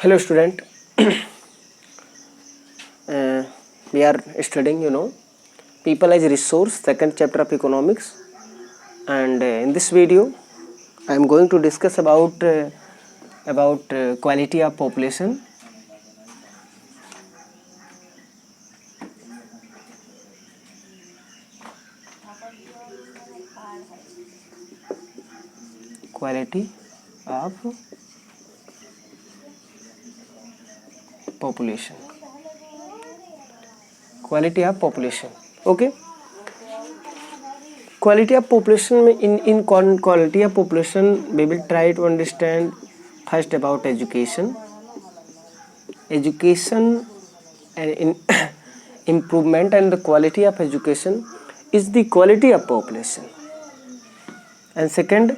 Hello student. We are studying people as resource, second chapter of economics, and in this video I am going to discuss about quality of population. Quality of population. Quality of population. Okay. Quality of population में in quality of population we will try to understand first about education and in improvement and the quality of education is the quality of population, and second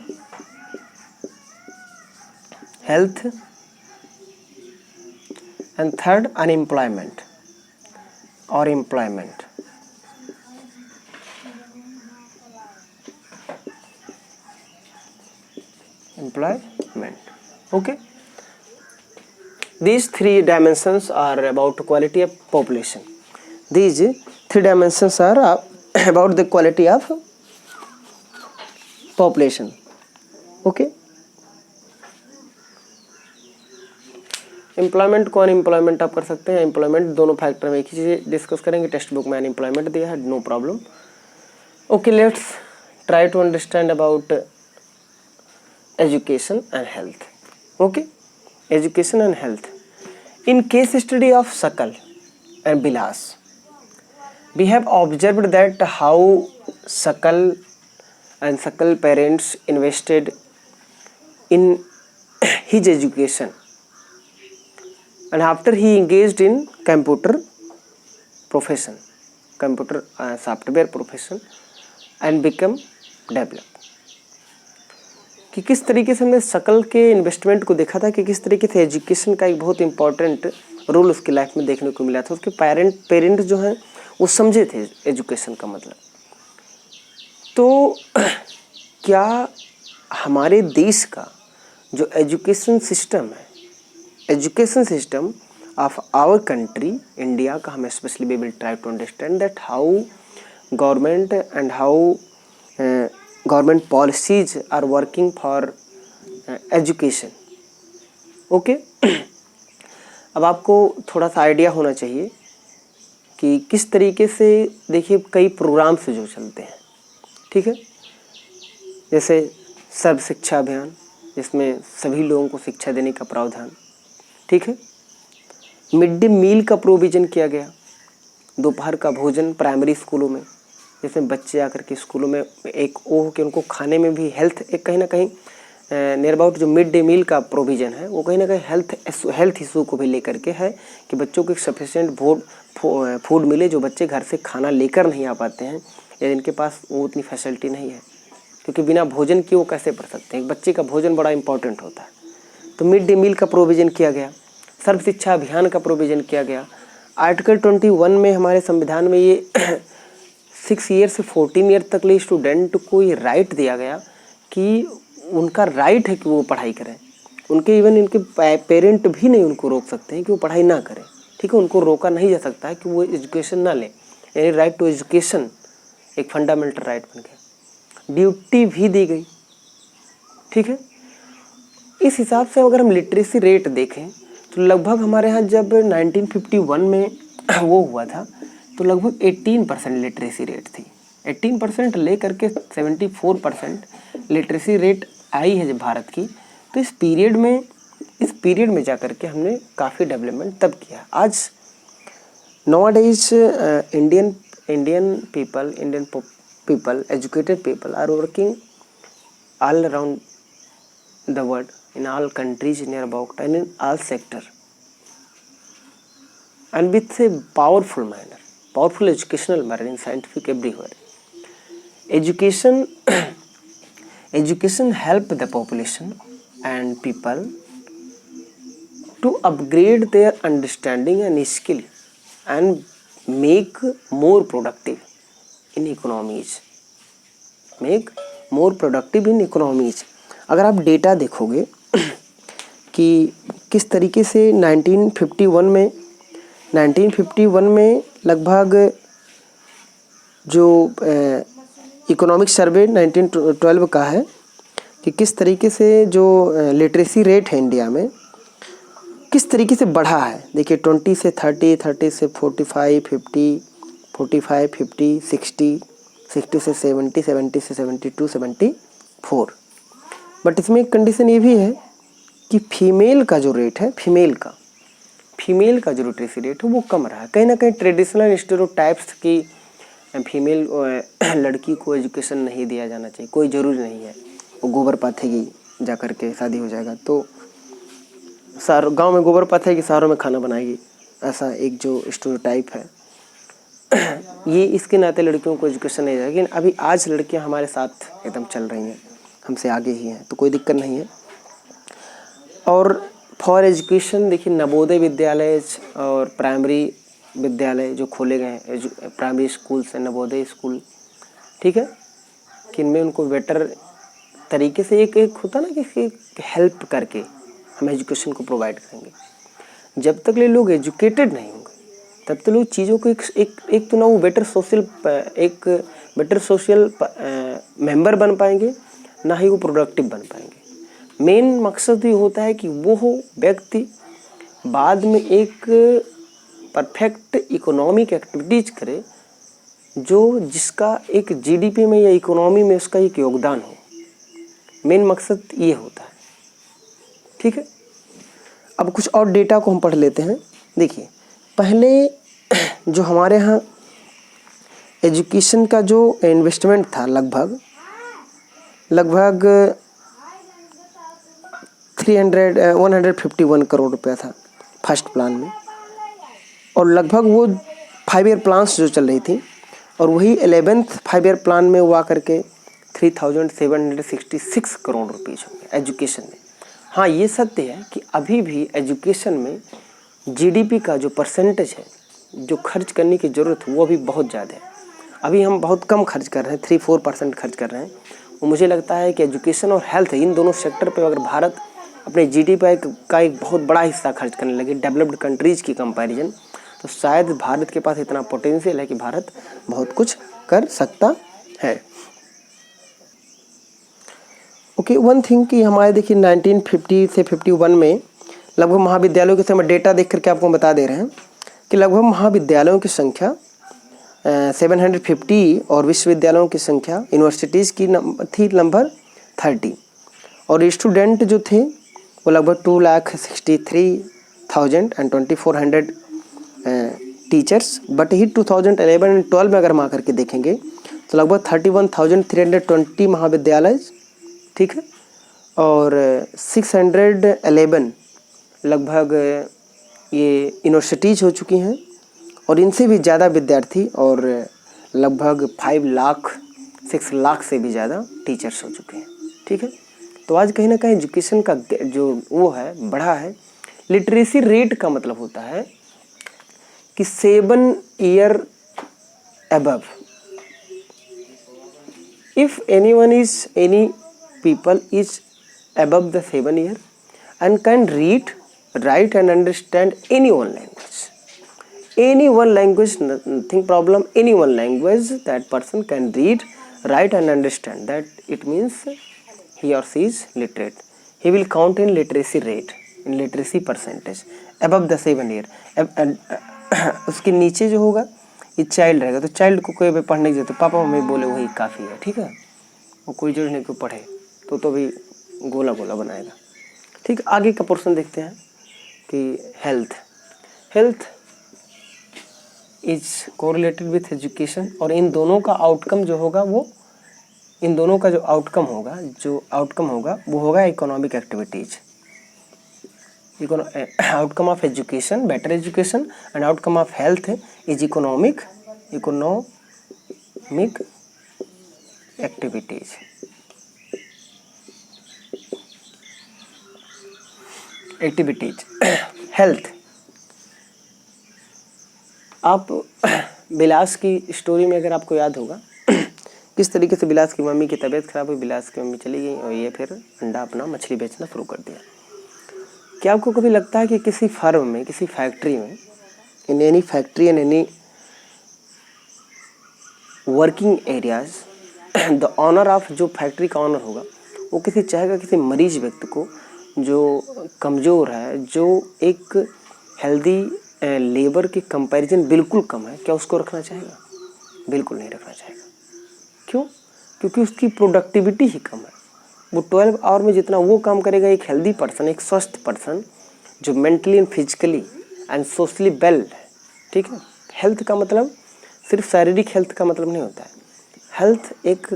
health, and third unemployment or employment. Okay, these three dimensions are about quality of population. These three dimensions are about the quality of population. Okay, employment को unemployment आप कर सकते हैं, employment दोनों factor में एक ही चीज़ डिस्कस करेंगे. टेक्स्ट बुक में अनएम्प्लॉयमेंट दिया है, no problem. Okay, let's try to understand about education and health. Okay, education and health. In case study of Sakal and Bilas, we have observed that how Sakal and Sakal parents invested in his education, and after he engaged in computer profession, computer software profession, and become developed. कि किस तरीके से हमने सकल के investment को देखा था कि किस तरीके से एजुकेशन का एक बहुत इम्पॉर्टेंट रोल उसकी लाइफ में देखने को मिला था. उसके पेरेंट जो हैं वो समझे थे एजुकेशन का मतलब. तो क्या हमारे देश का जो एजुकेशन सिस्टम है, education system of our country India का, हम specially we will try to understand that how government and how government policies are working for education. ओके, अब आपको थोड़ा सा आइडिया होना चाहिए कि किस तरीके से, देखिए कई प्रोग्राम्स जो चलते हैं, ठीक है, जैसे सर्व शिक्षा अभियान जिसमें सभी लोगों को शिक्षा देने का प्रावधान, ठीक है. मिड डे मील का प्रोविज़न किया गया, दोपहर का भोजन प्राइमरी स्कूलों में, जिसमें बच्चे आकर के स्कूलों में एक वो कि उनको खाने में भी हेल्थ, एक कहीं ना कहीं नियर अबाउट जो मिड डे मील का प्रोविज़न है वो कहीं ना कहीं हेल्थ इशू को भी लेकर के है कि बच्चों को एक सफिशिएंट फूड मिले. जो बच्चे घर से खाना लेकर नहीं आ पाते हैं या जिनके पास वो उतनी फैसिलिटी नहीं है, क्योंकि बिना भोजन के वो कैसे पढ़ सकते हैं. एक बच्चे का भोजन बड़ा इंपॉर्टेंट होता है. तो मिड डे मील का प्रोविज़न किया गया, सर्व शिक्षा अभियान का प्रोविज़न किया गया. आर्टिकल 21 में हमारे संविधान में ये 6 ईयर से 14 ईयर तक ले स्टूडेंट को ये राइट दिया गया कि उनका राइट है कि वो पढ़ाई करें. उनके इवन इनके पेरेंट भी नहीं उनको रोक सकते हैं कि वो पढ़ाई ना करें, ठीक है. उनको रोका नहीं जा सकता है कि वो एजुकेशन ना लें. यानी राइट टू एजुकेशन एक फंडामेंटल राइट बन गया. ड्यूटी भी दी गई, ठीक है. इस हिसाब से अगर हम लिटरेसी रेट देखें तो लगभग हमारे यहाँ जब 1951 में वो हुआ था तो लगभग 18% लिटरेसी रेट थी. 18% ले करके 74% लिटरेसी रेट आई है जब भारत की. तो इस पीरियड में जा कर के हमने काफ़ी डेवलपमेंट तब किया. आज nowadays Indian people, educated people are working all around the world, in all countries near about and in all sector, and with a powerful educational manner in scientific everywhere. Education help the population and people to upgrade their understanding and skill and make more productive in economies. अगर आप data देखोगे कि किस तरीके से 1951 में लगभग जो इकोनॉमिक सर्वे 1912 का है कि किस तरीके से जो लिटरेसी रेट है इंडिया में किस तरीके से बढ़ा है। देखिए 20 से 30, 30 से 45, 50, 45, 50, 60, 60 से 70, 70 से 72, 74। बट इसमें एक कंडीशन ये भी है कि फीमेल का जो रेट है, फीमेल का जो लिटरेसी रेट है वो कम रहा है। कहीं ना कहीं ट्रेडिशनल स्टेरियोटाइप्स की फीमेल लड़की को एजुकेशन नहीं दिया जाना चाहिए, कोई ज़रूरी नहीं है वो गोबर पाथेगी जा कर के शादी हो जाएगा तो गांव में गोबर पाथेगी, शहरों में खाना बनाएगी, ऐसा एक जो स्टेरियोटाइप है ये इसके नाते लड़कियों को एजुकेशन नहीं है। लेकिन अभी आज लड़कियां हमारे साथ एकदम चल रही हैं, हमसे आगे ही हैं, तो कोई दिक्कत नहीं है। और फॉर एजुकेशन देखिए नवोदय विद्यालय और प्राइमरी विद्यालय जो खोले गए हैं, प्राइमरी स्कूल से नवोदय स्कूल, ठीक है, कि इनमें उनको बेटर तरीके से एक होता ना कि हेल्प करके हम एजुकेशन को प्रोवाइड करेंगे। जब तक ये लोग एजुकेटेड नहीं होंगे तब तक लोग चीज़ों को एक तो ना वो बेटर सोशल मेंबर बन पाएंगे, ना ही वो प्रोडक्टिव बन पाएंगे। मेन मकसद ये होता है कि वो व्यक्ति बाद में एक परफेक्ट इकोनॉमिक एक्टिविटीज करे जिसका एक जीडीपी में या इकोनॉमी में उसका एक योगदान हो। मेन मकसद ये होता है, ठीक है। अब कुछ और डेटा को हम पढ़ लेते हैं। देखिए पहले जो हमारे यहाँ एजुकेशन का जो इन्वेस्टमेंट था लगभग 151 करोड़ रुपया था फर्स्ट प्लान में, और लगभग वो 5 ईयर प्लान्स जो चल रही थी, और वही 11th 5 ईयर प्लान में वो आकर के 3766 करोड़ रुपीज़ हो गए एजुकेशन में। हाँ ये सत्य है कि अभी भी एजुकेशन में जीडीपी का जो परसेंटेज है जो खर्च करने की ज़रूरत है वो अभी बहुत ज़्यादा है। अभी हम बहुत कम खर्च कर रहे हैं, 3-4% खर्च कर रहे हैं। वो मुझे लगता है कि एजुकेशन और हेल्थ इन दोनों सेक्टर पे अगर भारत अपने जीडीपी का एक बहुत बड़ा हिस्सा खर्च करने लगे डेवलप्ड कंट्रीज़ की कंपैरिजन, तो शायद भारत के पास इतना पोटेंशियल है कि भारत बहुत कुछ कर सकता है। ओके, वन थिंग कि हमारे देखिए 1950 से 51 में लगभग महाविद्यालयों के समय डेटा देख करके आपको बता दे रहे हैं कि लगभग महाविद्यालयों की संख्या 750 और विश्वविद्यालयों की संख्या यूनिवर्सिटीज़ की थी लगभग 30, और स्टूडेंट जो थे वो लगभग 2,63,2400 टीचर्स। बट ही 2011 एंड 12 में अगर हम आकर के देखेंगे तो लगभग 31,320 महाविद्यालय, ठीक है, और 611 लगभग ये यूनिवर्सिटीज़ हो चुकी हैं, और इनसे भी ज़्यादा विद्यार्थी और लगभग 6 लाख से भी ज़्यादा टीचर्स हो चुके हैं, ठीक है। तो आज कहीं ना कहीं एजुकेशन का जो वो है बढ़ा है। लिटरेसी रेट का मतलब होता है कि 7 year above, if any people is above the 7 year and can read, write and understand any one language, nothing problem, any one language that person can read, write and understand, that it means he or she is literate. He will count in literacy rate, in literacy percentage above the 7 year. उसके नीचे जो होगा ये child रहेगा, तो child को कोई भी पढ़ने की जरूरत, पापा मम्मी बोले वही काफ़ी है, ठीक है, वो कोई जरूरी नहीं को पढ़े तो भी गोला गोला बनाएगा, ठीक। आगे का पोर्शन देखते हैं कि health is correlated with education, और इन दोनों का आउटकम जो होगा वो इन दोनों का जो आउटकम होगा वो होगा economic activities. Outcome of education, better education, and outcome of health is economic activities. Health, आप बिलास की स्टोरी में अगर आपको याद होगा किस तरीके से बिलास की मम्मी की तबीयत खराब हुई, बिलास की मम्मी चली गई और ये फिर अंडा अपना मछली बेचना शुरू कर दिया। क्या आपको कभी लगता है कि किसी फर्म में, किसी फैक्ट्री में, in any factory and any working areas, the owner of, जो फैक्ट्री का ऑनर होगा वो किसी चाहेगा किसी मरीज व्यक्ति को जो कमज़ोर है, जो एक हेल्दी लेबर के कंपैरिजन बिल्कुल कम है, क्या उसको रखना चाहेगा? बिल्कुल नहीं रखना चाहेगा। क्यों? क्योंकि उसकी प्रोडक्टिविटी ही कम है। वो 12 आवर में जितना वो काम करेगा, एक हेल्दी पर्सन, एक स्वस्थ पर्सन जो mentally and physically and socially well है, ठीक है। हेल्थ का मतलब सिर्फ शारीरिक हेल्थ का मतलब नहीं होता है। हेल्थ एक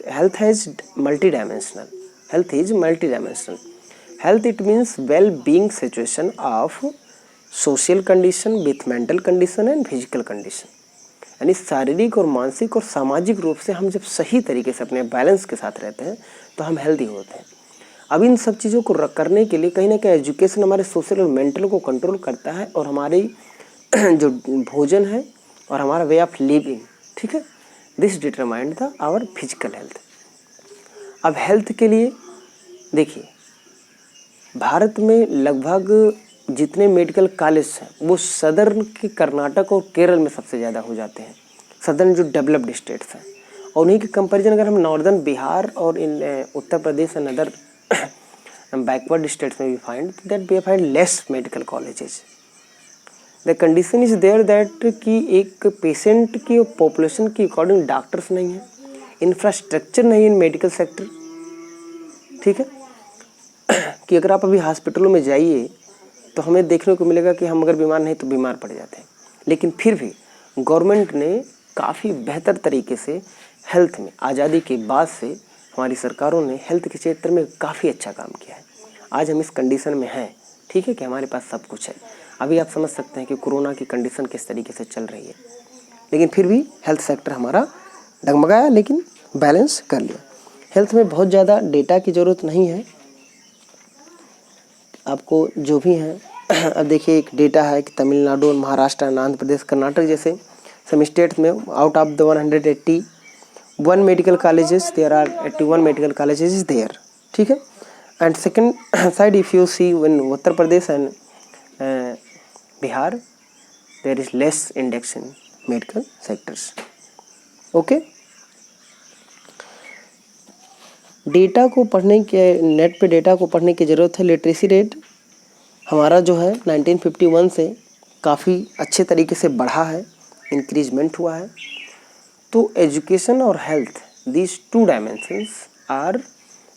health has multi dimensional, health is multi dimensional. Health it means well being situation of social condition with mental condition and physical condition. यानी शारीरिक और मानसिक और सामाजिक रूप से हम जब सही तरीके से अपने बैलेंस के साथ रहते हैं तो हम हेल्दी होते हैं। अब इन सब चीज़ों को करने के लिए कहीं ना कहीं एजुकेशन हमारे सोशल और मेंटल को कंट्रोल करता है, और हमारी जो भोजन है और हमारा वे ऑफ लिविंग, ठीक है, this determined the our physical health. अब हेल्थ के लिए देखिए, भारत में लगभग जितने मेडिकल कॉलेज हैं वो सदर्न के कर्नाटक और केरल में सबसे ज़्यादा हो जाते हैं, सदर्न जो डेवलप्ड स्टेट्स हैं। और उन्हीं के कंपैरिजन अगर हम नॉर्दर्न बिहार और in Uttar Pradesh and other backward states में भी find that we find less medical colleges. The condition is there that कि एक पेशेंट की पॉपुलेशन के अकॉर्डिंग डॉक्टर्स नहीं है, इंफ्रास्ट्रक्चर नहीं है इन मेडिकल सेक्टर, ठीक है। कि अगर आप अभी हॉस्पिटलों में जाइए तो हमें देखने को मिलेगा कि हम अगर बीमार नहीं तो बीमार पड़ जाते हैं, लेकिन फिर भी गवर्नमेंट ने काफ़ी बेहतर तरीके से हेल्थ में, आज़ादी के बाद से हमारी सरकारों ने हेल्थ के क्षेत्र में काफ़ी अच्छा काम किया है। आज हम इस कंडीशन में हैं, ठीक है, कि हमारे पास सब कुछ है। अभी आप समझ सकते हैं कि कोरोना की कंडीशन किस तरीके से चल रही है, लेकिन फिर भी हेल्थ सेक्टर हमारा डगमगाया, लेकिन बैलेंस कर लिया। हेल्थ में बहुत ज़्यादा डेटा की ज़रूरत नहीं है आपको, जो भी है। अब देखिए, एक डेटा है कि तमिलनाडु, महाराष्ट्र, आंध्र प्रदेश, कर्नाटक जैसे सम स्टेट्स में out of the 181 medical colleges there are 81 medical colleges is there, ठीक है। And second side if you see in Uttar Pradesh and Bihar there is less index in medical sectors, okay. Data को पढ़ने के, net पे data को पढ़ने की ज़रूरत है। लिटरेसी रेट हमारा जो है 1951 से काफ़ी अच्छे तरीके से बढ़ा है, इंक्रीजमेंट हुआ है। तो एजुकेशन और health, these two dimensions are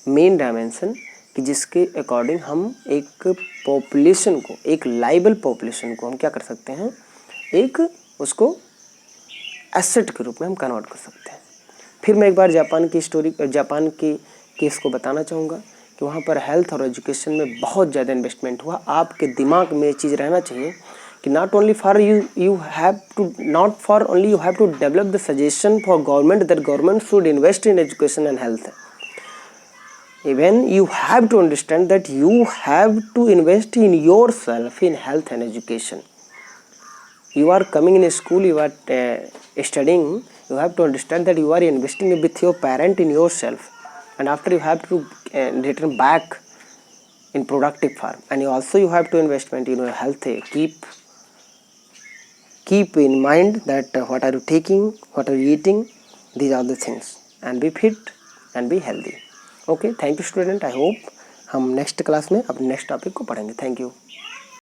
main dimension कि जिसके अकॉर्डिंग हम एक पॉपुलेशन को, एक लाइबल पॉपुलेशन को हम क्या कर सकते हैं, एक उसको एसेट के रूप में हम कन्वर्ट कर सकते हैं। फिर मैं एक बार जापान की स्टोरी, जापान के केस को बताना चाहूँगा कि वहाँ पर हेल्थ और एजुकेशन में बहुत ज़्यादा इन्वेस्टमेंट हुआ। आपके दिमाग में ये चीज़ रहना चाहिए कि not only for you have to, not for only you have to develop the suggestion for government that government should invest in education and health. Even you have to understand that you have to invest in yourself in health and education. You are coming in a school, you are studying, you have to understand that you are investing with your parent in yourself, and after you have to return back in productive form, and you have to investment in your health. Keep in mind that what are you taking, what are you eating, these are the things, and be fit and be healthy. Okay, thank you student. I hope हम next class में अपने next topic को पढ़ेंगे। Thank you.